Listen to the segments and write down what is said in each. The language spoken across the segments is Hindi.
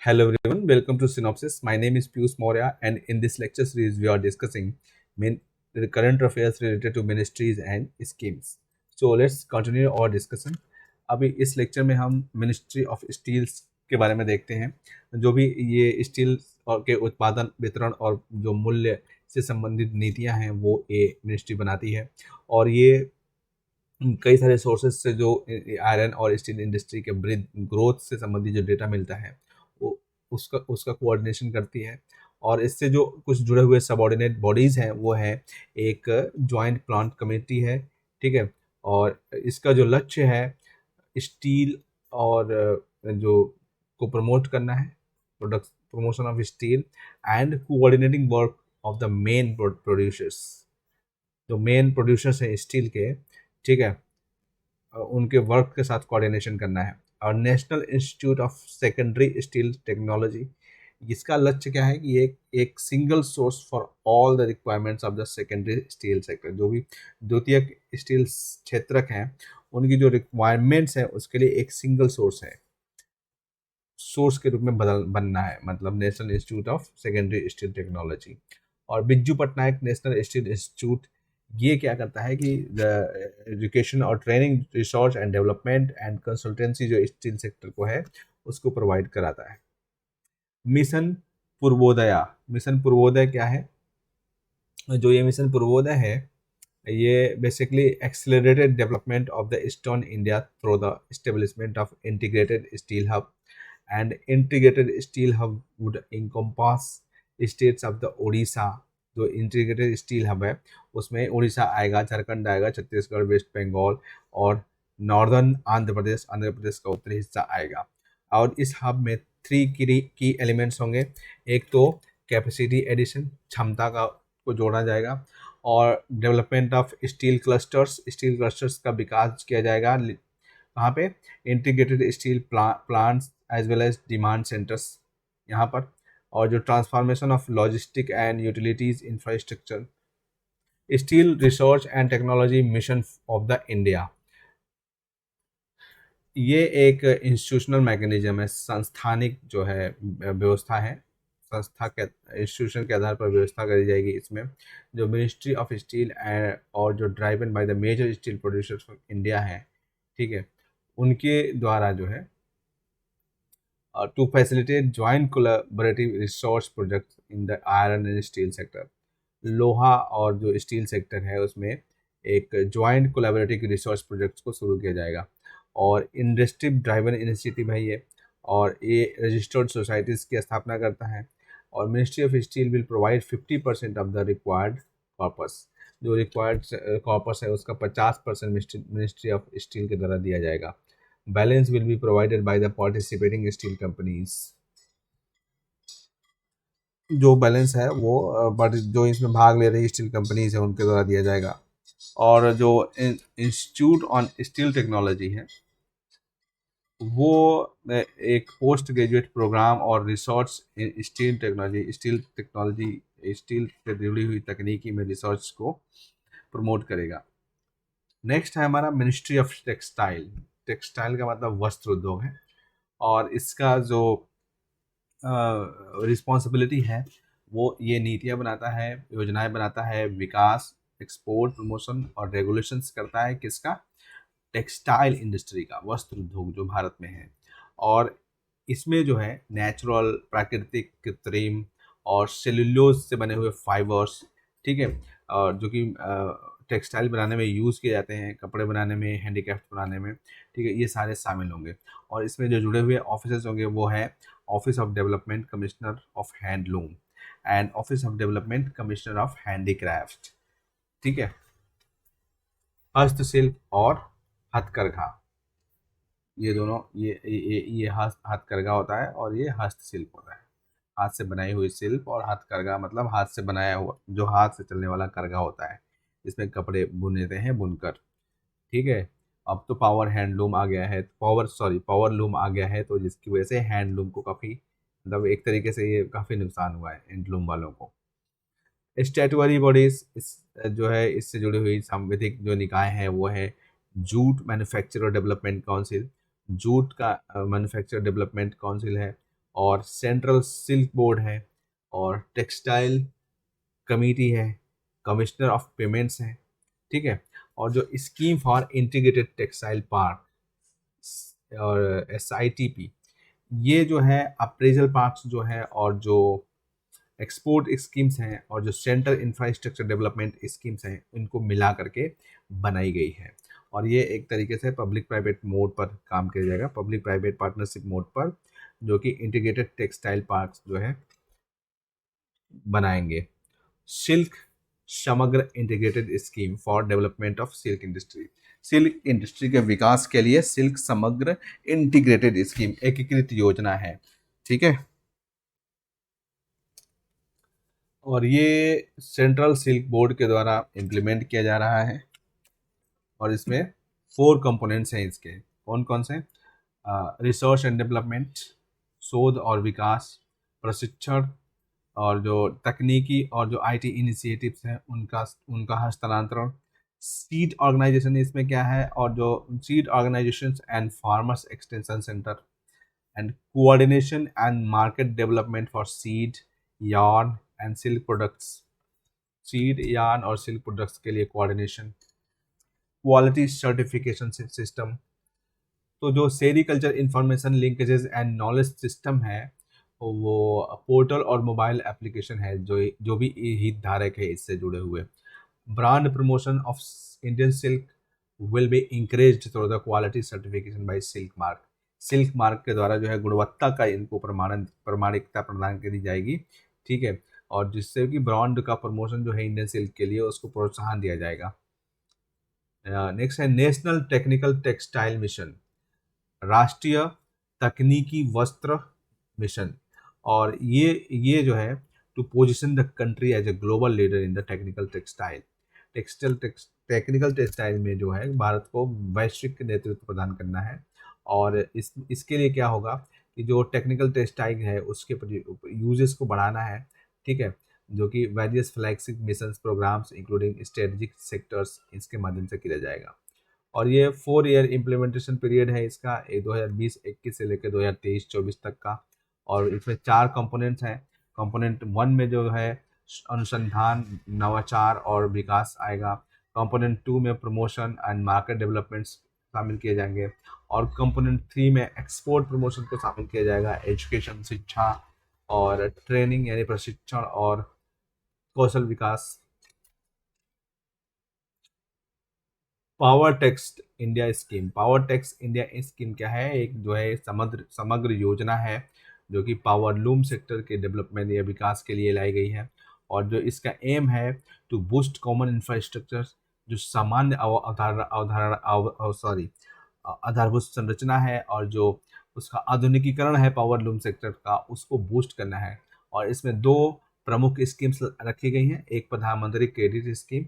Hello everyone, welcome to Synopsis. My name is Piyush Maurya, and in this lecture series, we are discussing main the current affairs related to ministries and schemes. So let's continue our discussion. अभी इस लेक्चर में हम मिनिस्ट्री ऑफ स्टील्स के बारे में देखते हैं। जो भी ये स्टील और के उत्पादन, वितरण और जो मूल्य से संबंधित नीतियां हैं वो ये मिनिस्ट्री बनाती है। और ये कई सारे सोर्सेज से जो आयरन और स्टील इंडस्ट्री के ग्रोथ से संबंधित जो डेटा मिलता है वो उसका उसका कोऑर्डिनेशन करती है। और इससे जो कुछ जुड़े हुए सबऑर्डिनेट बॉडीज़ हैं वो है एक जॉइंट प्लांट कमेटी है, ठीक है। और इसका जो लक्ष्य है स्टील और जो को प्रमोट करना है, product promotion of steel and coordinating work of the main producers. जो मेन प्रोड्यूसर्स हैं स्टील के, ठीक है, उनके वर्क के साथ कोऑर्डिनेशन करना है। और national institute of secondary steel technology, इसका लक्ष्य क्या है कि एक single source for all the requirements of the secondary steel sector. जो भी द्वितीयक स्टील क्षेत्रक हैं उनकी जो रिक्वायरमेंट्स हैं उसके लिए एक सिंगल सोर्स के रूप में बनना है, मतलब national institute of secondary steel technology. और बिज्जू पटनायक नेशनल स्टील इंस्टीट्यूट ये क्या करता है कि एजुकेशन और training, research and development and consultancy जो स्टील सेक्टर को है उसको प्रोवाइड कराता है। मिशन पूर्वोदया, मिशन पूर्वोदय क्या है? जो ये मिशन पूर्वोदय है ये basically accelerated development of the eastern India through the establishment of integrated steel hub. And integrated steel hub would encompass states of the Odisha. जो इंटीग्रेटेड स्टील हब है उसमें उड़ीसा आएगा, झारखंड आएगा, छत्तीसगढ़, वेस्ट बंगाल और नॉर्दर्न आंध्र प्रदेश का उत्तरी हिस्सा आएगा। और इस हब में थ्री की एलिमेंट्स होंगे। एक तो कैपेसिटी एडिशन, क्षमता का को जोड़ा जाएगा। और डेवलपमेंट ऑफ स्टील क्लस्टर्स का विकास किया जाएगा। कहाँ पे? Integrated steel plants as well as demand centres यहाँ पर। और जो transformation of logistic and utilities infrastructure, steel research and technology mission of the India. ये एक इंस्टीट्यूशनल मैकेनिज्म है, संस्थानिक जो है व्यवस्था है, संस्था के इंस्टीट्यूशन के आधार पर व्यवस्था करी जाएगी इसमें। जो मिनिस्ट्री ऑफ स्टील और जो driven by the major steel producers of India है, ठीक है, उनके द्वारा जो है to facilitate joint collaborative resource project in the iron and steel sector. लोहा और जो स्टील सेक्टर है उसमें एक जॉइंट कोलैबोरेटिव रिसोर्स प्रोजेक्ट्स को शुरू किया जाएगा। और इंडस्ट्री ड्राइवन इनिशिएटिव है ये, और ये रजिस्टर्ड सोसाइटीज़ की स्थापना करता है। और ministry of steel will provide 50% of the required corpus. जो रिक्वायर्ड कॉर्पस है उसका 50% मिनिस्ट्री ऑफ स्टील के द्वारा दिया जाएगा। Balance will be provided by the participating steel companies. जो बैलेंस है वो जो इसमें भाग ले रही स्टील कंपनीज है उनके द्वारा दिया जाएगा। और जो इंस्टीट्यूट ऑन स्टील टेक्नोलॉजी है वो एक पोस्ट ग्रेजुएट प्रोग्राम और रिसर्च इन स्टील से जुड़ी हुई तकनीकी में रिसर्च को प्रमोट करेगा। नेक्स्ट है हमारा मिनिस्ट्री ऑफ टेक्सटाइल। टेक्सटाइल का मतलब वस्त्र उद्योग है। और इसका जो रिस्पॉन्सिबिलिटी है वो ये नीतियाँ बनाता है, योजनाएं बनाता है, विकास, एक्सपोर्ट, प्रमोशन और रेगुलेशंस करता है। किसका? टेक्सटाइल इंडस्ट्री का, वस्त्र उद्योग जो भारत में है। और इसमें जो है नेचुरल, प्राकृतिक, कृत्रिम और सेल्यूलोज से बने हुए फाइबर्स, ठीक है, और जो कि टेक्सटाइल बनाने में यूज़ किए जाते हैं, कपड़े बनाने में, हैंडीक्राफ्ट बनाने में, ठीक है, ये सारे शामिल होंगे। और इसमें जो जुड़े हुए ऑफिसर्स होंगे वो है office of development commissioner of handloom and office of development commissioner of handicraft, ठीक है। हस्तशिल्प और हथकरघा, ये दोनों, ये हथकरघा होता है और ये हस्तशिल्प होता है। हाथ से बनाई हुई शिल्प और हथकरघा मतलब हाथ से बनाया हुआ, जो हाथ से चलने वाला करघा होता है, इसमें कपड़े बुनते हैं बुनकर, ठीक है। अब तो पावर लूम आ गया है, तो जिसकी वजह से हैंडलूम को काफ़ी, मतलब एक तरीके से ये काफ़ी नुकसान हुआ है हैंडलूम वालों को। स्टैट्यूटरी बॉडीज, इस जो है इससे जुड़ी हुई सांविधिक जो निकाय है वो है jute manufacture development council. Jute का मैन्युफैक्चर डेवलपमेंट काउंसिल है। और सेंट्रल सिल्क बोर्ड है, और टेक्सटाइल कमेटी है, कमिश्नर ऑफ पेमेंट्स है, ठीक है। और जो scheme for integrated textile park और SITP, ये जो है अप्रेजल पार्क्स जो है, और जो एक्सपोर्ट स्कीम्स हैं, और जो सेंट्रल इंफ्रास्ट्रक्चर डेवलपमेंट स्कीम्स हैं, इनको मिला करके बनाई गई है। और ये एक तरीके से पब्लिक प्राइवेट मोड पर काम किया जाएगा, पब्लिक प्राइवेट पार्टनरशिप मोड पर, जो कि इंटीग्रेटेड टेक्सटाइल पार्क्स जो है बनाएंगे। सिल्क समग्र integrated scheme for development of silk industry, silk industry के विकास के लिए सिल्क समग्र इंटीग्रेटेड स्कीम, एकीकृत योजना है, ठीक है। और ये सेंट्रल सिल्क बोर्ड के द्वारा इम्प्लीमेंट किया जा रहा है। और इसमें 4 कंपोनेंट्स हैं इसके, कौन कौन से? रिसर्च एंड डेवलपमेंट, शोध और विकास, प्रशिक्षण, और जो तकनीकी और जो IT इनिशिएटिव्स हैं उनका उनका हस्तांतरण, सीड ऑर्गेनाइजेशन इसमें क्या है, और जो seed organisations and farmers extension centre, and coordination and market development for seed, yarn and silk products, seed, yarn और सिल्क प्रोडक्ट्स के लिए कोऑर्डिनेशन, क्वालिटी सर्टिफिकेशन सिस्टम। तो जो sericulture information linkages and knowledge system है, वो पोर्टल और मोबाइल एप्लीकेशन है, जो भी हितधारक है इससे जुड़े हुए। Brand promotion of Indian silk will be encouraged through the quality certification by silk mark, silk mark के द्वारा जो है गुणवत्ता का इनको प्रमाणिकता प्रदान करी जाएगी, ठीक है। और जिससे कि ब्रांड का प्रमोशन जो है इंडियन सिल्क के लिए उसको प्रोत्साहन दिया जाएगा। नेक्स्ट है नेशनल टेक्निकल टेक्सटाइल मिशन, राष्ट्रीय तकनीकी वस्त्र मिशन। और ये जो है to position the country as a global leader in the technical textile, technical textile में जो है भारत को वैश्विक नेतृत्व प्रदान करना है। और इसके लिए क्या होगा कि जो टेक्निकल टेक्सटाइल है उसके यूजेस को बढ़ाना है, ठीक है, जो कि various flagship mission programmes including strategic sectors इसके माध्यम से किया जाएगा। और ये 4 ईयर इम्प्लीमेंटेशन पीरियड है इसका, 2020-21 से लेकर 2023-24 तक का। और इसमें 4 कंपोनेंट्स हैं। कंपोनेंट 1 में जो है अनुसंधान, नवाचार और विकास आएगा। कंपोनेंट 2 में प्रमोशन एंड मार्केट डेवलपमेंट्स शामिल किए जाएंगे। और कंपोनेंट 3 में एक्सपोर्ट प्रमोशन को शामिल किया जाएगा, एजुकेशन, शिक्षा और ट्रेनिंग यानी प्रशिक्षण और कौशल विकास। Power tex India scheme, power tex India scheme क्या है? एक जो है समग्र समग्र योजना है, जो कि पावर लूम सेक्टर के डेवलपमेंट या विकास के लिए लाई गई है। और जो इसका एम है टू बूस्ट कॉमन इंफ्रास्ट्रक्चर, जो सामान्य अवधारणा अवधारणा सॉरी आधारभूत संरचना है, और जो उसका आधुनिकीकरण है पावर लूम सेक्टर का, उसको बूस्ट करना है। और इसमें 2 प्रमुख स्कीम्स रखी गई हैं, एक प्रधानमंत्री क्रेडिट स्कीम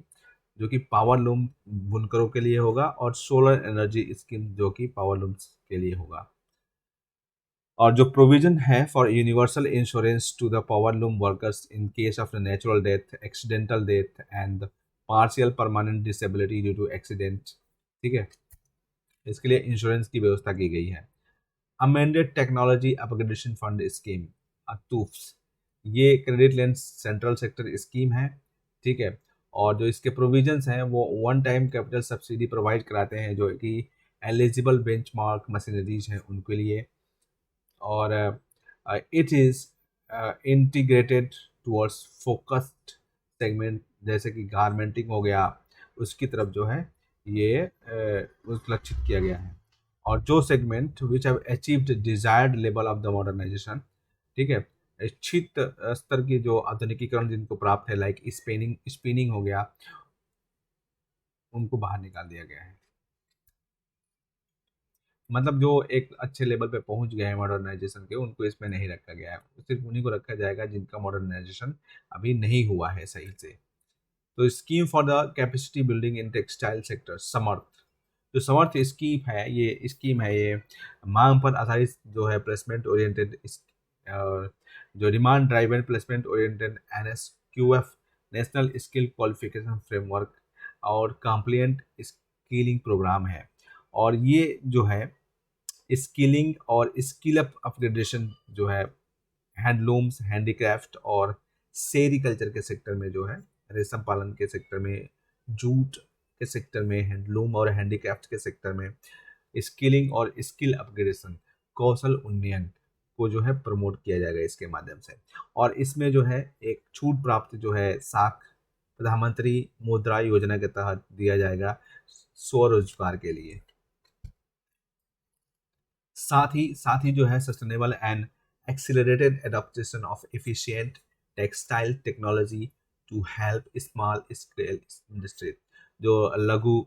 जो कि पावर लूम बुनकरों के लिए होगा, और सोलर एनर्जी स्कीम जो कि पावर लूम्स के लिए होगा। और जो प्रोविजन है for universal insurance to the power loom workers in case of natural death, accidental death and partial permanent disability due to accident, ठीक है, इसके लिए इंश्योरेंस की व्यवस्था की गई है। Amended technology upgradation fund scheme, TUFS, ये credit lens central sector scheme है, ठीक है। और जो इसके प्रोविजंस हैं वो one time capital subsidy provide कराते हैं, जो कि एलिजिबल बेंचमार्क मशीनरीज हैं उनके लिए। और it is integrated towards focused segment, जैसे कि गारमेंटिंग हो गया, उसकी तरफ जो है ये लक्षित किया गया है। और जो segment which have achieved desired level of the modernisation, ठीक है, इच्छित स्तर की जो आधुनिकीकरण जिनको प्राप्त है, लाइक स्पिनिंग स्पिनिंग हो गया, उनको बाहर निकाल दिया गया है। मतलब जो एक अच्छे लेवल पे पहुंच गए हैं मॉडर्नाइजेशन के, उनको इसमें नहीं रखा गया है, सिर्फ उन्हीं को रखा जाएगा जिनका मॉडर्नाइजेशन अभी नहीं हुआ है सही से। तो scheme for the capacity building in textile sector, Samarth, जो समर्थ स्कीम है ये मांग पर आधारित जो है प्लेसमेंट ओरिएंटेड, जो demand driven placement oriented NSQF, national skill qualification framework और कॉम्प्लिएंट स्किलिंग प्रोग्राम है। और ये जो है स्किलिंग और स्किल अप अपग्रेडेशन जो है हैंडलूम्स, हैंडीक्राफ्ट और सेरिकल्चर के सेक्टर में जो है, रेशम पालन के सेक्टर में, जूट के सेक्टर में, हैंडलूम और हैंडीक्राफ्ट के सेक्टर में स्किलिंग और स्किल अपग्रेडेशन, कौशल उन्नयन को जो है प्रमोट किया जाएगा इसके माध्यम से। और इसमें जो है एक छूट प्राप्त जो है साख प्रधानमंत्री मुद्रा योजना के तहत दिया जाएगा स्वरोजगार के लिए। साथ ही जो है sustainable and accelerated adaptation of efficient textile technology to help small scale industry, जो लघु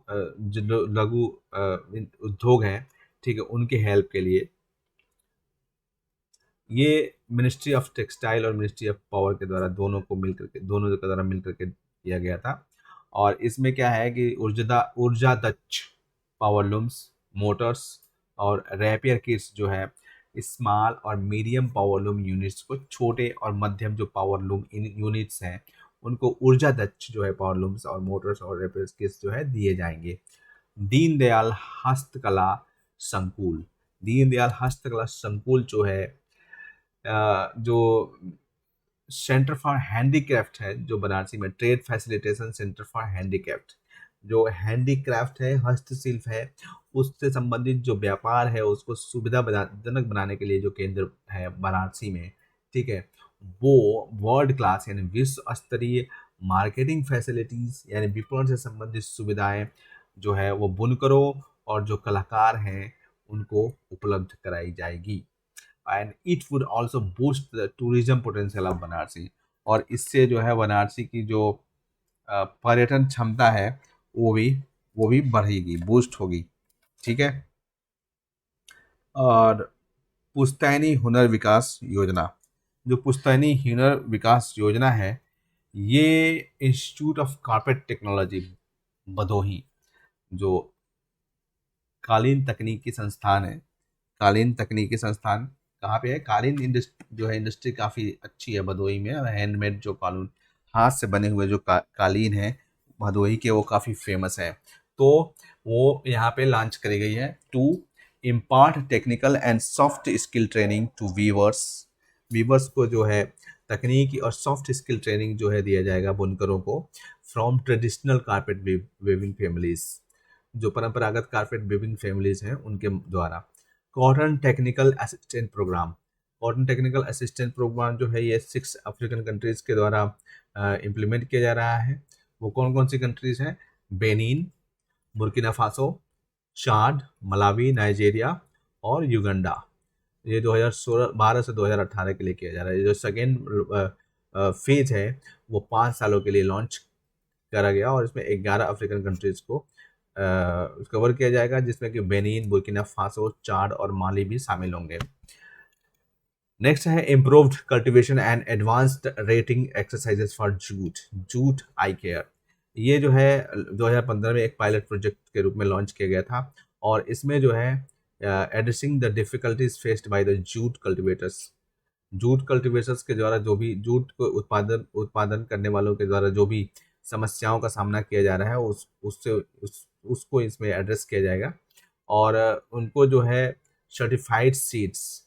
उद्योग हैं, ठीक है, उनके हेल्प के लिए ये मिनिस्ट्री ऑफ टेक्सटाइल और मिनिस्ट्री ऑफ पावर के द्वारा दोनों के द्वारा मिल करके किया गया था। और इसमें क्या है कि ऊर्जा दक्ष पावरलूम्स, मोटर्स और रैपियर किट्स जो है स्मॉल और मीडियम पावरलूम यूनिट्स को, छोटे और मध्यम जो पावरलूम यूनिट्स हैं उनको ऊर्जा दक्ष जो है पावरलूम्स और मोटर्स और रैपियर किट्स जो है दिए जाएंगे। दीनदयाल हस्तकला संकुल, दीनदयाल हस्तकला संकुल जो है जो सेंटर फॉर हैंडीक्राफ्ट है जो बनारसी में, trade facilitation centre for handicraft, जो हैंडीक्राफ्ट है, हस्तशिल्प है, उससे संबंधित जो व्यापार है उसको सुविधाजनक बनाने के लिए जो केंद्र है वाराणसी में, ठीक है, वो वर्ल्ड क्लास यानी विश्व स्तरीय मार्केटिंग फैसिलिटीज यानी विपणन से संबंधित सुविधाएं जो है वो बुनकरों और जो कलाकार हैं उनको उपलब्ध कराई जाएगी। And it would also boost the tourism potential of Banarasi, और इससे जो है बनारसी की जो पर्यटन क्षमता है वो भी बढ़ेगी, बूस्ट होगी, ठीक है। और पुश्तैनी हुनर विकास योजना, जो पुश्तैनी हुनर विकास योजना है, ये institute of carpet technology Bhadohi, जो कालीन तकनीकी संस्थान है, कालीन तकनीकी संस्थान कहाँ पे है, कालीन इंडस्ट्री जो है, इंडस्ट्री काफ़ी अच्छी है भदोही में, और हैंडमेड जो कालीन, हाथ से बने हुए जो कालीन है भदोही के, वो काफ़ी फेमस है। तो वो यहाँ पे लॉन्च करी गई है to impart technical and soft skill training to weavers, weavers को जो है तकनीकी और सॉफ्ट स्किल ट्रेनिंग जो है दिया जाएगा बुनकरों को, from traditional carpet weaving families, जो परंपरागत कारपेट वेविंग फैमिलीज हैं उनके द्वारा। Cotton technical assistant programme, cotton technical assistant programme जो है ये 6 अफ्रीकन कंट्रीज़ के द्वारा इम्प्लीमेंट किया जा रहा है। वो कौन कौन सी कंट्रीज़ हैं, बेनिन, बुर्किना फासो, चाड, मलावी, नाइजीरिया और युगांडा। ये 2012 से 2018 के लिए किया जा रहा है। ये जो सेकेंड फेज है वो 5 सालों के लिए लॉन्च करा गया, और इसमें 11 अफ्रीकन कंट्रीज़ को कवर किया जाएगा, जिसमें कि बेनिन, बुर्किना फासो, चाड और माली भी शामिल होंगे। नेक्स्ट है improved cultivation and advanced rating exercises for jute, jute I care. ये जो है 2015 में एक पायलट प्रोजेक्ट के रूप में लॉन्च किया गया था, और इसमें जो है addressing the difficulties faced by the jute cultivators, jute cultivators के द्वारा जो भी जूट को उत्पादन करने वालों के द्वारा जो भी समस्याओं का सामना किया जा रहा है उसको इसमें एड्रेस किया जाएगा। और उनको जो है सर्टिफाइड सीड्स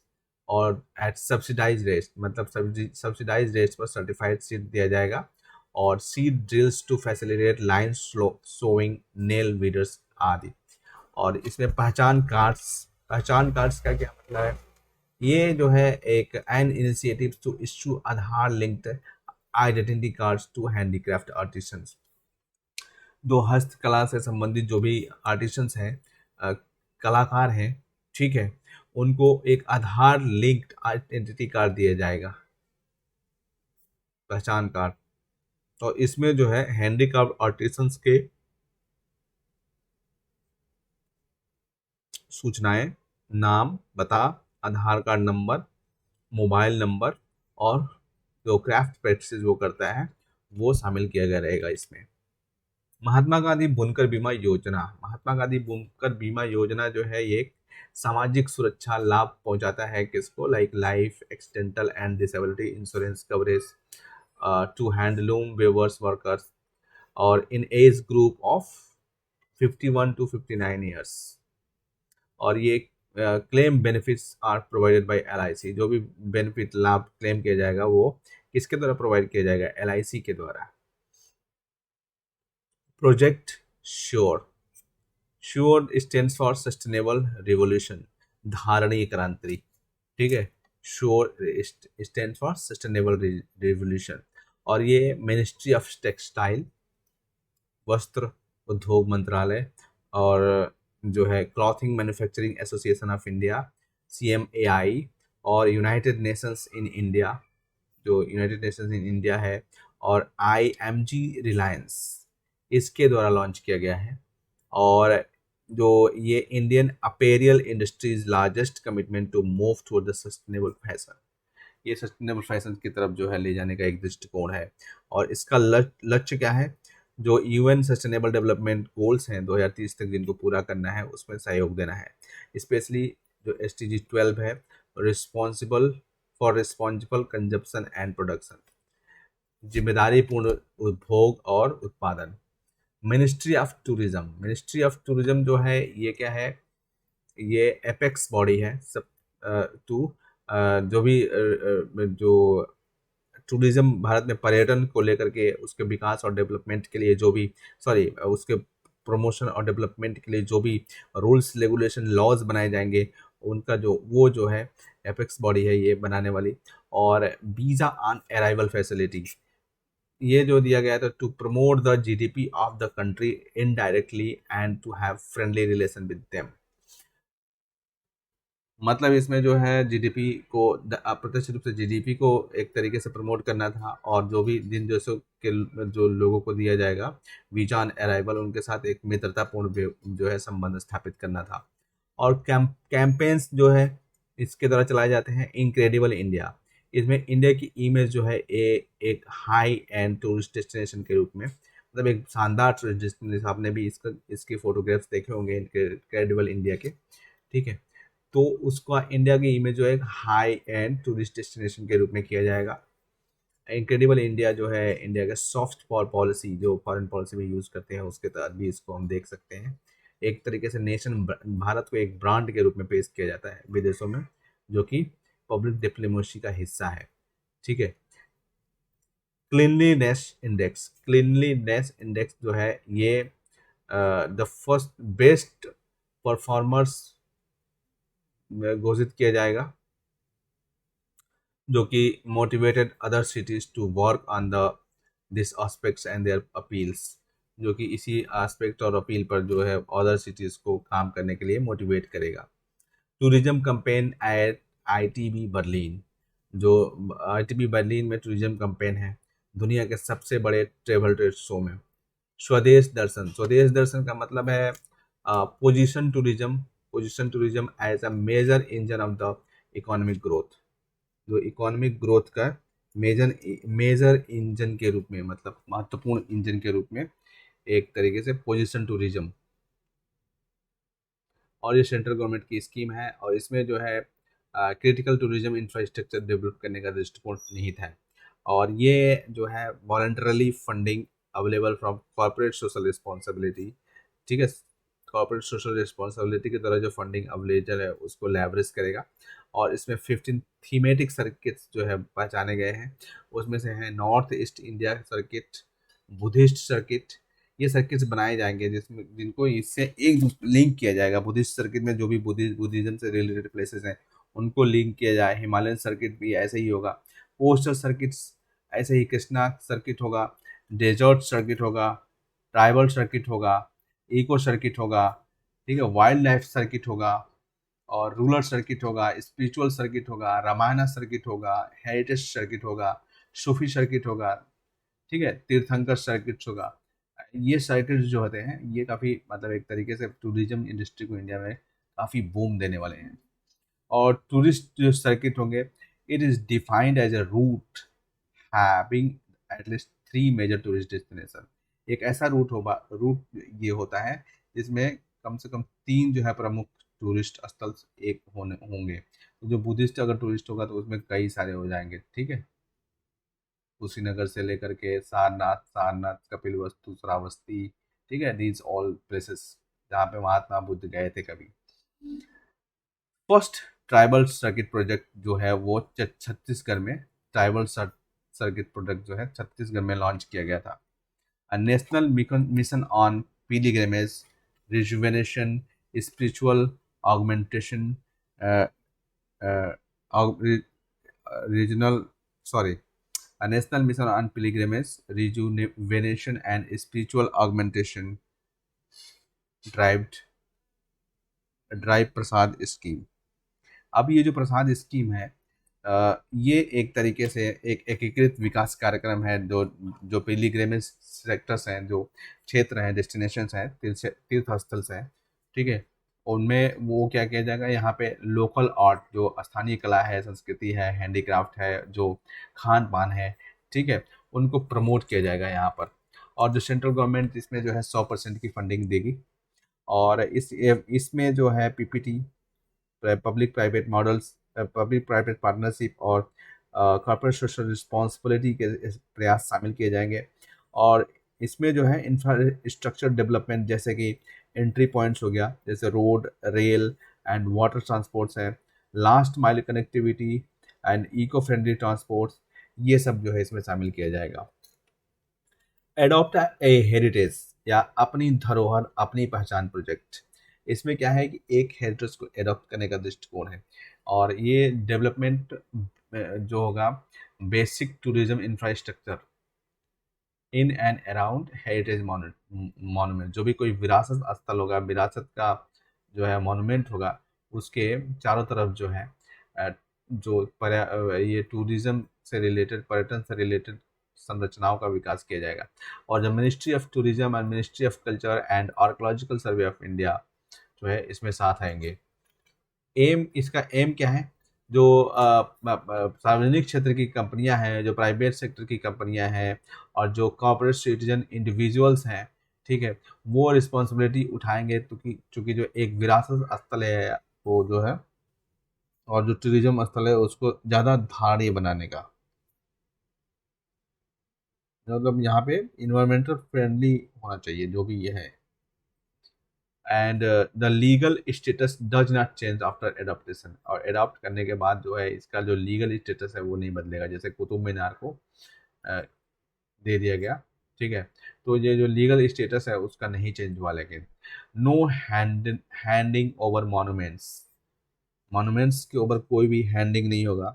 और एट सब्सिडाइज रेट, मतलब सब्सिडाइज रेट्स पर सर्टिफाइड सीड दिया जाएगा, और seed drills to facilitate line sowing, nail weeders आदि। और इसमें पहचान कार्ड्स का क्या मतलब है, ये जो है एक an initiative to issue Aadhaar linked identity cards to handicraft artisans, जो हस्तकला से संबंधित जो भी आर्टिसंस हैं, कलाकार हैं, ठीक है, उनको एक आधार लिंक्ड आइडेंटिटी कार्ड दिया जाएगा, पहचान कार्ड। और इसमें जो है हैंडीक्राफ्ट आर्टिसंस के सूचनाएं, नाम, पता, आधार कार्ड नंबर, मोबाइल नंबर, और जो क्राफ्ट प्रैक्टिस वो करता है वो शामिल किया गया रहेगा इसमें। महात्मा गांधी बुनकर बीमा योजना, महात्मा गांधी बुनकर बीमा योजना जो है ये एक सामाजिक सुरक्षा लाभ पहुंचाता है किसको, like life, accidental and disability insurance coverage to handloom weavers workers, और in age group of 51 to 59 years. और ये claim benefits are provided by LIC। जो भी बेनिफिट लाभ क्लेम किया जाएगा वो किसके द्वारा प्रोवाइड किया जाएगा? LIC के द्वारा। Project sure. Sure stands for sustainable revolution, धारणीय क्रांति। ठीक है, sure stand for sustainable revolution. और ये मिनिस्ट्री ऑफ टेक्सटाइल, वस्त्र उद्योग मंत्रालय, और जो है clothing manufacturing association of India, CMAI, और यूनाइटेड नेशंस इन इंडिया, जो यूनाइटेड नेशंस इन इंडिया है, और IMG रिलायंस, इसके द्वारा लॉन्च किया गया है। और जो ये Indian apparel industries largest commitment to move toward the sustainable fashion, ये सस्टेनेबल फैशन की तरफ जो है ले जाने का एक दृष्टिकोण है। और इसका लक्ष्य क्या है? जो UN सस्टेनेबल डेवलपमेंट गोल्स हैं 2030 तक जिनको पूरा करना है, उसमें सहयोग देना है। स्पेशली जो SDG 12 है, responsible for responsible consumption and production, जिम्मेदारी पूर्ण उपभोग और उत्पादन। Ministry of tourism, ministry of tourism जो है ये क्या है? ये एपेक्स बॉडी है सब टू जो भी जो टूरिज्म भारत में पर्यटन को लेकर के उसके विकास और डेवलपमेंट के लिए जो भी, सॉरी, उसके प्रमोशन और डेवलपमेंट के लिए जो भी रूल्स रेगुलेशन लॉज बनाए जाएंगे, उनका जो वो जो है एपेक्स बॉडी है ये बनाने वाली। और वीज़ा ऑन अराइवल फैसिलिटी, ये जो दिया गया था, to promote the GDP of the country indirectly and to have friendly relation with them. मतलब इसमें जो है GDP को अप्रत्यक्ष रूप से GDP को एक तरीके से प्रमोट करना था, और जो भी जिन देशों के जो लोगों को दिया जाएगा वीजा ऑन अराइवल, उनके साथ एक मित्रतापूर्ण जो है संबंध स्थापित करना था। और कैंपेन्स जो है इसके द्वारा चलाए जाते हैं। इनक्रेडिबल इंडिया, इसमें इंडिया की इमेज जो है एक हाई एंड टूरिस्ट डेस्टिनेशन के रूप में, मतलब एक शानदार टूरिस्ट डेस्टिनेशन। आपने भी इसके फोटोग्राफ्स देखे होंगे इनक्रेडिबल इंडिया के। ठीक है, तो उसका इंडिया की इमेज जो है एक हाई एंड टूरिस्ट डेस्टिनेशन के रूप में किया जाएगा। इनक्रेडिबल इंडिया जो है इंडिया का सॉफ्ट पावर पॉलिसी जो फॉरेन पॉलिसी में यूज़ करते हैं, उसके तहत भी इसको हम देख सकते हैं। एक तरीके से नेशन भारत को एक ब्रांड के रूप में पेश किया जाता है विदेशों में, जो कि पब्लिक डिप्लोमेसी का हिस्सा है। ठीक है, क्लीनलीनेस इंडेक्स, क्लीनलीनेस इंडेक्स जो है ये द फर्स्ट बेस्ट परफॉर्मर्स घोषित किया जाएगा, जो कि motivated other cities to work on the this aspects and their appeals, जो कि इसी एस्पेक्ट और अपील पर जो है अदर सिटीज को काम करने के लिए मोटिवेट करेगा। Tourism campaign at ITB Berlin, जो ITB बर्लिन में टूरिज्म कैंपेन है दुनिया के सबसे बड़े ट्रेवल ट्रेड शो में। स्वदेश दर्शन, स्वदेश दर्शन का मतलब है position tourism, position tourism as a major engine of the economic growth, जो इकोनॉमिक ग्रोथ का मेजर मेजर इंजन के रूप में, मतलब महत्वपूर्ण इंजन के रूप में एक तरीके से पोजीशन टूरिज्म। और ये सेंट्रल गवर्नमेंट की स्कीम है, और इसमें जो है क्रिटिकल टूरिज्म इंफ्रास्ट्रक्चर डेवलप करने का दृष्टिकोण निहित है। और ये जो है voluntarily funding available from corporate social responsibility. ठीक है, कॉर्पोरेट सोशल रिस्पॉन्सिबिलिटी के द्वारा जो फंडिंग अवेलेबल है उसको लेवरेज करेगा। और इसमें 15 थीमेटिक सर्किट्स जो है पहचाने गए हैं, उसमें से हैं north east India circuit, Buddhist circuit. ये सर्किट्स बनाए जाएंगे जिसमें जिनको इससे एक लिंक किया जाएगा। बुद्धिस्ट सर्किट में जो भी बुद्धिज्म से रिलेटेड प्लेसेस हैं उनको लिंक किया जाए। हिमालयन सर्किट भी ऐसे ही होगा। कोस्टल सर्किट्स ऐसे ही, कृष्णा सर्किट होगा, डेजर्ट सर्किट होगा, ट्राइबल सर्किट होगा, इको सर्किट होगा। ठीक है, वाइल्ड लाइफ सर्किट होगा, और रूरल सर्किट होगा, स्पिरिचुअल सर्किट होगा, रामायण सर्किट होगा, हेरिटेज सर्किट होगा, सूफी सर्किट होगा। ठीक है, तीर्थंकर सर्किट होगा। ये सर्किट जो होते हैं ये काफ़ी, मतलब एक तरीके से टूरिज्म इंडस्ट्री को इंडिया में काफ़ी बूम देने वाले हैं। और टूरिस्ट जो सर्किट होंगे, it is defined as a route having at least 3 major tourist destination. एक ऐसा रूट ये होता है जिसमें कम से कम 3 जो है प्रमुख टूरिस्ट स्थल एक होने होंगे। तो जो बुद्धिस्ट अगर टूरिस्ट होगा तो उसमें कई सारे हो जाएंगे। ठीक है, कुशीनगर से लेकर के सारनाथ, कपिलवस्तु, श्रावस्ती। ठीक है, दीज ऑल प्लेसेस जहाँ पे महात्मा बुद्ध गए थे कभी। फर्स्ट ट्राइबल सर्किट प्रोजेक्ट जो है वो छत्तीसगढ़ में, ट्राइबल सर्किट प्रोजेक्ट जो है छत्तीसगढ़ में लॉन्च किया गया था। A national mission on pilgrimage, rejuvenation, spiritual augmentation, uh, uh, regional, sorry, a national mission on pilgrimage, rejuvenation and spiritual augmentation, drive drive Prasad scheme. अब ये जो प्रसाद स्कीम है, ये एक तरीके से एक एकीकृत विकास कार्यक्रम है, जो जो पिलिग्रिमेज सेक्टर्स हैं, जो क्षेत्र हैं, डेस्टिनेशंस हैं, तीर्थ स्थल हैं, ठीक है, उनमें वो क्या किया जाएगा, यहाँ पे लोकल आर्ट, जो स्थानीय कला है, संस्कृति है, हैंडीक्राफ्ट है, जो खान पान है, ठीक है, उनको प्रमोट किया जाएगा यहाँ पर। और जो सेंट्रल गवर्नमेंट इसमें जो है 100% की फंडिंग देगी। और इसमें जो है PPT, public private models, public private partnership और कॉर्पोरेट सोशल रिस्पॉन्सिबिलिटी के प्रयास शामिल किए जाएंगे। और इसमें जो है इंफ्रास्ट्रक्चर डेवलपमेंट, जैसे कि एंट्री पॉइंट्स हो गया, जैसे road, rail and water transports है, last mile connectivity and eco friendly transports, ये सब जो है इसमें शामिल किया जाएगा। एडॉप्ट ए हेरिटेज या अपनी धरोहर अपनी पहचान प्रोजेक्ट, इसमें क्या है कि एक हेरिटेज को एडॉप्ट करने का दृष्टिकोण है। और ये डेवलपमेंट जो होगा, basic tourism infrastructure in and around heritage monument, जो भी कोई विरासत स्थल होगा, विरासत का जो है मॉन्यूमेंट होगा, उसके चारों तरफ जो है जो ये टूरिज्म से रिलेटेड, पर्यटन से रिलेटेड संरचनाओं का विकास किया जाएगा। और जब ministry of tourism and ministry of culture and archaeological survey of India जो है इसमें साथ आएंगे। इसका एम क्या है, जो सार्वजनिक क्षेत्र की कंपनियां हैं, जो प्राइवेट सेक्टर की कंपनियां हैं, और जो कॉर्पोरेट सिटीजन इंडिविजुअल्स हैं, ठीक है, वो रिस्पॉन्सिबिलिटी उठाएंगे, चूँकि जो एक विरासत स्थल है वो जो है, और जो टूरिज्म स्थल है उसको ज़्यादा धारणीय बनाने का, मतलब यहाँ पे इन्वायरमेंटल फ्रेंडली होना चाहिए जो भी ये है। And the legal status does not change after adaptation, और एडॉप्ट करने के बाद जो है इसका जो लीगल स्टेटस है वो नहीं बदलेगा, जैसे कुतुब मीनार को दे दिया गया, ठीक है, तो ये जो लीगल स्टेटस है उसका नहीं चेंज हुआ। लेकिन no handing over monuments, monuments के ऊपर कोई भी हैंडिंग नहीं होगा।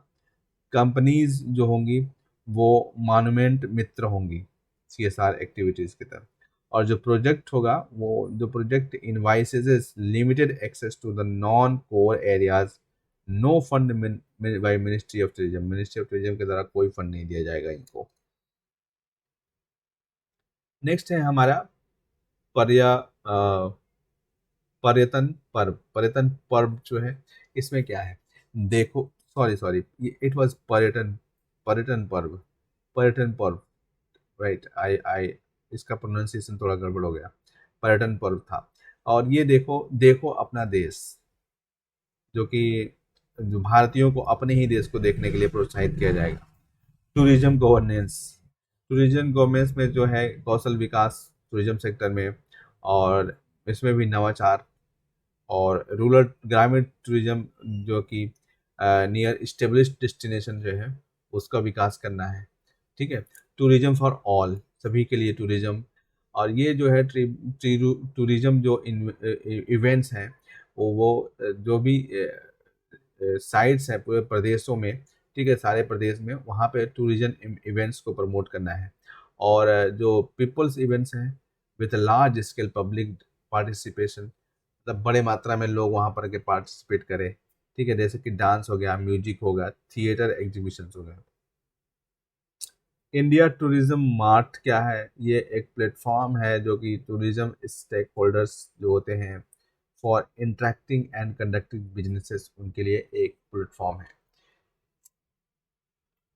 कंपनीज जो होंगी वो मॉन्यूमेंट मित्र होंगी सीएसआर एक्टिविटीज़ की तरफ। और जो प्रोजेक्ट होगा, वो जो project envisages limited access to the non core areas, no fund by ministry of tourism, ministry of tourism के द्वारा कोई फंड नहीं दिया जाएगा इनको। नेक्स्ट है हमारा पर्या पर्यटन पर्व। पर्यटन पर्व जो है इसमें क्या है, देखो, सॉरी सॉरी, इट वाज पर्यटन, पर्यटन पर्व, पर्यटन पर्व, राइट, आई आई इसका प्रोनाउंसिएशन थोड़ा गड़बड़ हो गया, पर्यटन पर्व था। और ये देखो, देखो अपना देश, जो कि जो भारतीयों को अपने ही देश को देखने के लिए प्रोत्साहित किया जाएगा। टूरिज्म गवर्नेंस, टूरिज्म गवर्नेंस में जो है कौशल विकास टूरिज्म सेक्टर में, और इसमें भी नवाचार, और रूरल ग्रामीण टूरिज्म, जो कि नियर इस्टेब्लिश्ड डेस्टिनेशन जो है उसका विकास करना है, ठीक है। टूरिज्म फॉर ऑल, सभी के लिए टूरिज्म। और ये जो है टूरिज्म जो इवेंट्स हैं, वो जो भी साइट्स हैं पूरे प्रदेशों में, ठीक है, सारे प्रदेश में, वहाँ पे टूरिज्म इवेंट्स को प्रमोट करना है। और जो पीपल्स इवेंट्स हैं with large scale public participation, मतलब बड़े मात्रा में लोग वहाँ पर के पार्टिसिपेट करें, ठीक है, जैसे कि डांस हो गया, म्यूजिक हो गया, थिएटर एग्जीबिशन हो गया। इंडिया टूरिज्म मार्ट क्या है, ये एक प्लेटफॉर्म है जो कि टूरिज्म स्टेक होल्डर्स जो होते हैं for interacting and conducting businesses, उनके लिए एक प्लेटफॉर्म है।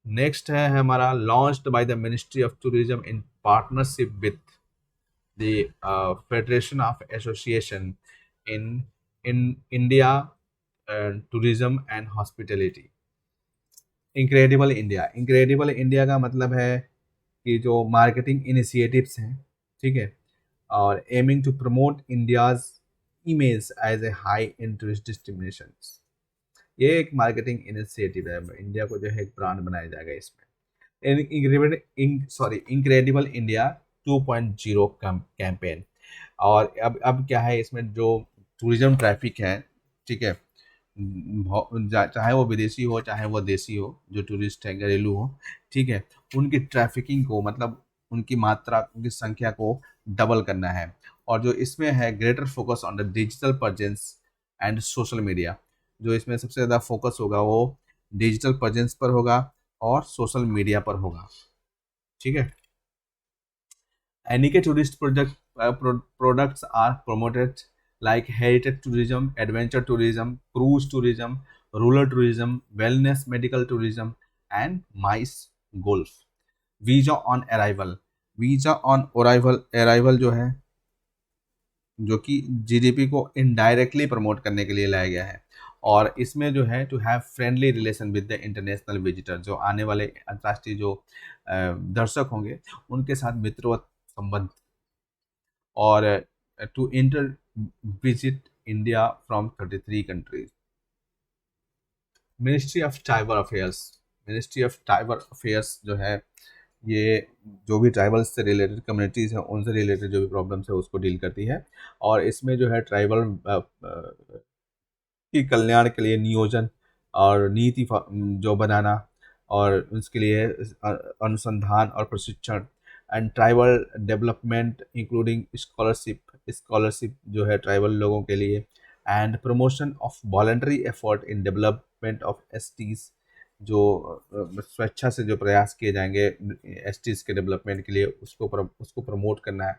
नेक्स्ट है हमारा launched by the ministry of tourism in partnership with the federation of association in in India tourism and hospitality. Incredible India, incredible India का मतलब है कि जो मार्केटिंग इनिशिएटिव्स हैं, ठीक है, और aiming to promote India's image as a high interest destination, ये एक मार्केटिंग इनिशिएटिव है, इंडिया को जो है एक ब्रांड बनाया जाएगा इसमें। Incredible India 2.0 campaign. और अब क्या है इसमें, जो टूरिज्म ट्रैफिक है, ठीक है, चाहे वो विदेशी हो चाहे वो देसी हो, जो टूरिस्ट है घरेलू हो, ठीक है, उनकी ट्रैफिकिंग को, मतलब उनकी मात्रा, उनकी संख्या को डबल करना है। और जो इसमें है greater focus on the digital presence and social media, जो इसमें सबसे ज़्यादा फोकस होगा वो डिजिटल प्रेजेंस पर होगा और सोशल मीडिया पर होगा, ठीक है। Anike tourist products are promoted like heritage tourism, adventure tourism, cruise tourism, rural tourism, wellness medical tourism, and MICE golf. Visa on arrival. Visa on arrival जो है, जो कि जीडीपी को इनडायरेक्टली प्रमोट करने के लिए लाया गया है। और इसमें जो है to have friendly relation with the international visitor, जो आने वाले अंतर्राष्ट्रीय जो दर्शक होंगे उनके साथ मित्रवत संबंध। और to inter visit India from 33 countries. Ministry of tribal affairs. Ministry of tribal affairs जो है, ये जो भी ट्राइबल्स से रिलेटेड कम्युनिटीज़ हैं उनसे रिलेटेड जो भी प्रॉब्लम्स है उसको डील करती है। और इसमें जो है ट्राइबल की कल्याण के लिए नियोजन और नीति जो बनाना, और उसके लिए अनुसंधान और प्रशिक्षण, and tribal development including scholarship जो है ट्राइबल लोगों के लिए, and promotion of voluntary effort in development of STs, जो स्वेच्छा से जो प्रयास किए जाएंगे एसटीज के डेवलपमेंट के लिए, उसको प्रमोट करना है,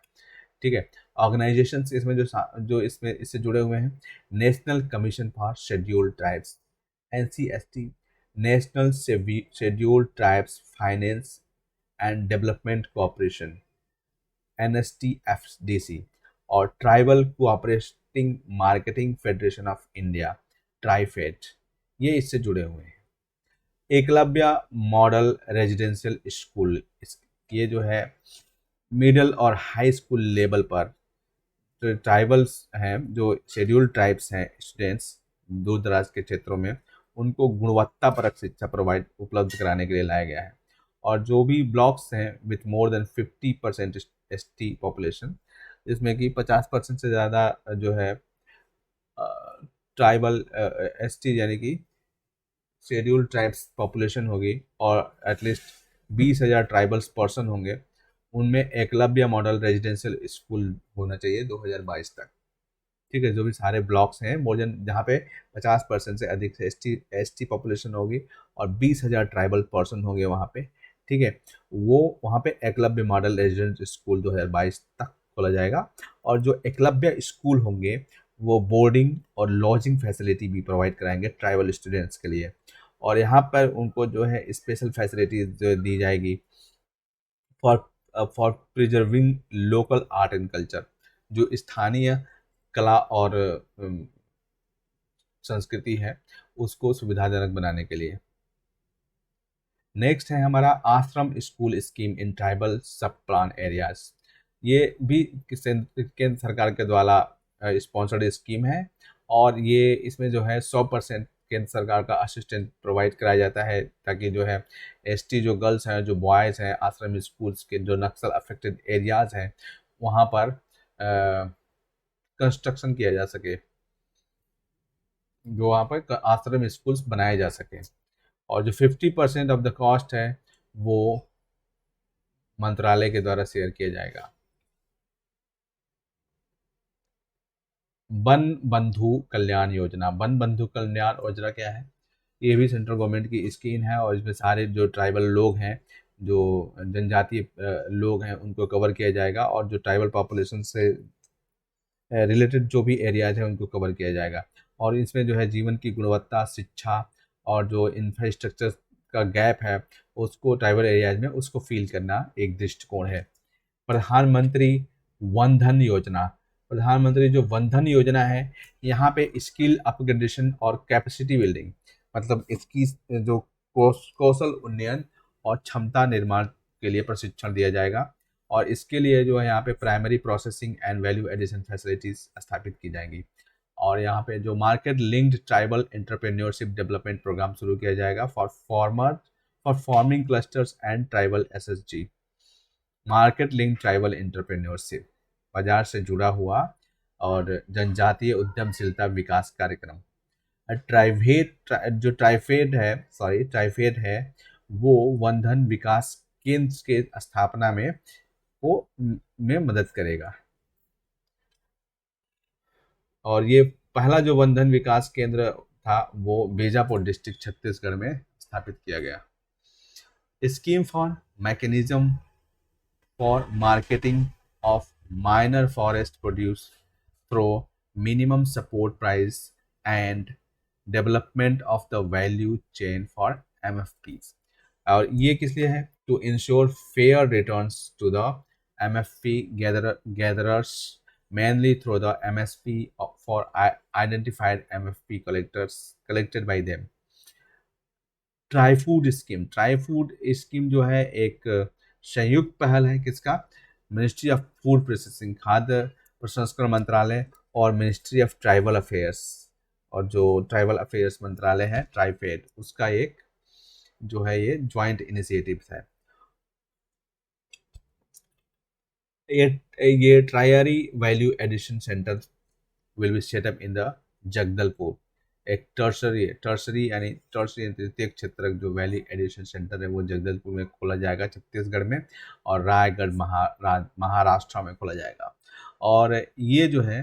ठीक है। ऑर्गेनाइजेशन इसमें जो इसमें इससे जुड़े हुए हैं, national commission for scheduled tribes, NCST, national scheduled tribes finance and development cooperation, NSTFDC, और tribal cooperating marketing federation of India, TRIFED, ये इससे जुड़े हुए हैं। एकलव्य मॉडल रेजिडेंशियल स्कूल, ये जो है मिडिल और हाई स्कूल लेवल पर जो ट्राइबल्स हैं, जो शेड्यूल्ड ट्राइब्स हैं, स्टूडेंट्स दूर दराज के क्षेत्रों में, उनको गुणवत्तापरक शिक्षा उपलब्ध कराने के लिए लाया गया है। और जो भी ब्लॉक्स हैं with more than 50% ST population, जिसमें कि 50% से ज़्यादा जो है ट्राइबल ST यानी कि शेड्यूल्ड ट्राइब्स पॉपुलेशन होगी, और एटलीस्ट 20,000 ट्राइबल्स पर्सन होंगे, उनमें एकलव्य मॉडल रेजिडेंशियल स्कूल होना चाहिए 2022 तक, ठीक है। जो भी सारे ब्लॉक्स हैं मोर जहाँ पे 50% से अधिक से एस टी पॉपुलेशन होगी और 20,000 ट्राइबल पर्सन होंगे वहाँ पे, ठीक है, वो वहाँ पे एकलव्य मॉडल रेजिडेंशियल स्कूल 2022 तक खोला जाएगा। और जो एकलव्य स्कूल होंगे वो बोर्डिंग और लॉजिंग फैसिलिटी भी प्रोवाइड कराएंगे ट्राइबल स्टूडेंट्स के लिए। और यहाँ पर उनको जो है स्पेशल फैसिलिटीज दी जाएगी for for preserving local art and culture, जो स्थानीय कला और संस्कृति है उसको सुविधाजनक बनाने के लिए। नेक्स्ट है हमारा आश्रम स्कूल स्कीम इन ट्राइबल सब प्लान एरियाज। ये भी केंद्र सरकार के द्वारा स्पॉन्सर्ड स्कीम है, और ये इसमें जो है 100% केंद्र सरकार का असिस्टेंट प्रोवाइड कराया जाता है, ताकि जो है ST जो गर्ल्स हैं, जो बॉयज़ हैं, आश्रम स्कूल्स के जो नक्सल अफेक्टेड एरियाज़ हैं वहाँ पर कंस्ट्रक्शन किया जा सके, जो वहाँ पर आश्रम स्कूल्स बनाए जा सके। और जो 50% ऑफ द कॉस्ट है वो मंत्रालय के द्वारा शेयर किया जाएगा। वन बंधु कल्याण योजना। वन बंधु कल्याण योजना क्या है? ये भी सेंट्रल गवर्नमेंट की स्कीम है, और इसमें सारे जो ट्राइबल लोग हैं, जो जनजातीय लोग हैं, उनको कवर किया जाएगा, और जो ट्राइबल पॉपुलेशन से रिलेटेड जो भी एरियाज हैं उनको कवर किया जाएगा। और इसमें जो है जीवन की गुणवत्ता, शिक्षा और जो इंफ्रास्ट्रक्चर का गैप है उसको ट्राइबल एरियाज में उसको फील करना एक दृष्टिकोण है। प्रधानमंत्री वन धन योजना। प्रधानमंत्री जो वन धन योजना है, यहाँ पे स्किल अपग्रेडेशन और कैपेसिटी बिल्डिंग, मतलब इसकी जो कौशल उन्नयन और क्षमता निर्माण के लिए प्रशिक्षण दिया जाएगा। और इसके लिए जो है यहाँ पे primary processing and value addition facilities स्थापित की जाएंगी। और यहाँ पे जो market linked tribal entrepreneurship development programme शुरू किया जाएगा for farming clusters and tribal SHG. Market link tribal entrepreneurship, बाजार से जुड़ा हुआ और जनजातीय उद्यमशीलता विकास कार्यक्रम। ट्राइफेड है वो वन धन विकास केंद्र के स्थापना में मदद करेगा। और ये पहला जो वन धन विकास केंद्र था वो बीजापुर डिस्ट्रिक्ट छत्तीसगढ़ में स्थापित किया गया। Scheme for mechanism for marketing of minor forest produce through minimum support price and development of the value chain for MFPs। और ये किस लिए है? To ensure fair returns to the MFP gatherers mainly through the MSP for identified MFP collected by them। Try food scheme जो है एक संयुक्त पहल है किसका? मिनिस्ट्री ऑफ फूड प्रोसेसिंग, खाद्य प्रसंस्करण मंत्रालय और मिनिस्ट्री ऑफ ट्राइबल अफेयर्स, और जो ट्राइबल अफेयर्स मंत्रालय है ट्राइफेड, उसका एक जो है ये ज्वाइंट इनिशिएटिव है। ये tertiary value addition centre will be set up in the Jagdalpur. एक टर्सरी तृतीयक क्षेत्र जो वैली एडिशन सेंटर है वो जगदलपुर में खोला जाएगा छत्तीसगढ़ में, और रायगढ़ महाराष्ट्र में खोला जाएगा। और ये जो है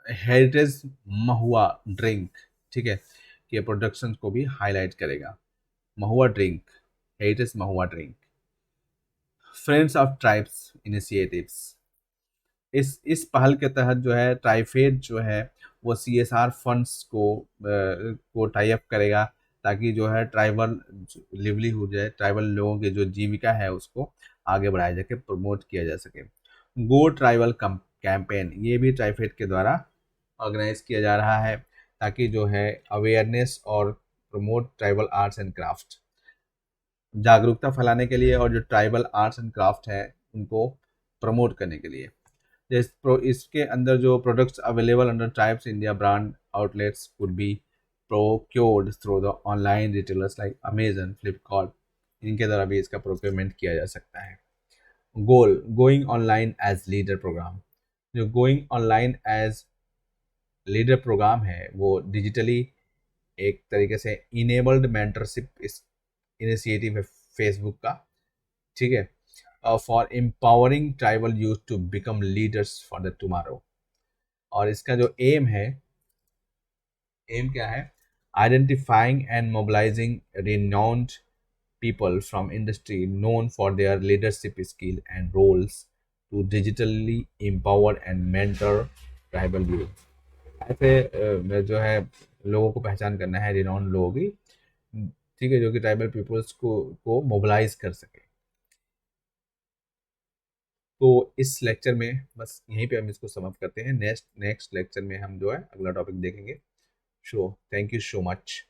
हेरिटेज महुआ ड्रिंक, ठीक है, के प्रोडक्शन को भी हाईलाइट करेगा। Mahua drink, heritage mahua drink. Friends of tribes initiatives, इस पहल के तहत जो है ट्राइफेड जो है वो CSR फंड्स को टाई अप करेगा, ताकि जो है ट्राइबल लिवलीहुड है, ट्राइबल लोगों की जो जीविका है उसको आगे बढ़ाया जाके प्रमोट किया जा सके। गो ट्राइबल कैंपेन, ये भी ट्राइफेड के द्वारा ऑर्गेनाइज किया जा रहा है, ताकि जो है अवेयरनेस और promote tribal arts and craft, जागरूकता फैलाने के लिए, और जो ट्राइबल आर्ट्स एंड क्राफ्ट है उनको प्रमोट करने के लिए। इसके अंदर जो products available under tribes India brand outlets could be procured through the online retailers like Amazon, Flipkart, इनके द्वारा भी इसका प्रोक्योरमेंट किया जा सकता है। Going online as leader program, जो going online as leader program है वो डिजिटली एक तरीके से इनेबल्ड मेंटरशिप इनिशिएटिव है फेसबुक का, ठीक है, for empowering tribal youth to become leaders for the tomorrow. और इसका जो एम क्या है? Identifying and mobilising renowned people from industry known for their leadership skill and roles to digitally empower and mentor tribal youth। ऐसे जो है लोगों को पहचान करना है, रिनाउंड लोगों की, ठीक है, जो कि ट्राइबल पीपल्स को मोबिलाइज कर सके। तो इस लेक्चर में बस यहीं पे हम इसको समाप्त करते हैं। नेक्स्ट लेक्चर में हम जो है अगला टॉपिक देखेंगे। Thank you so much.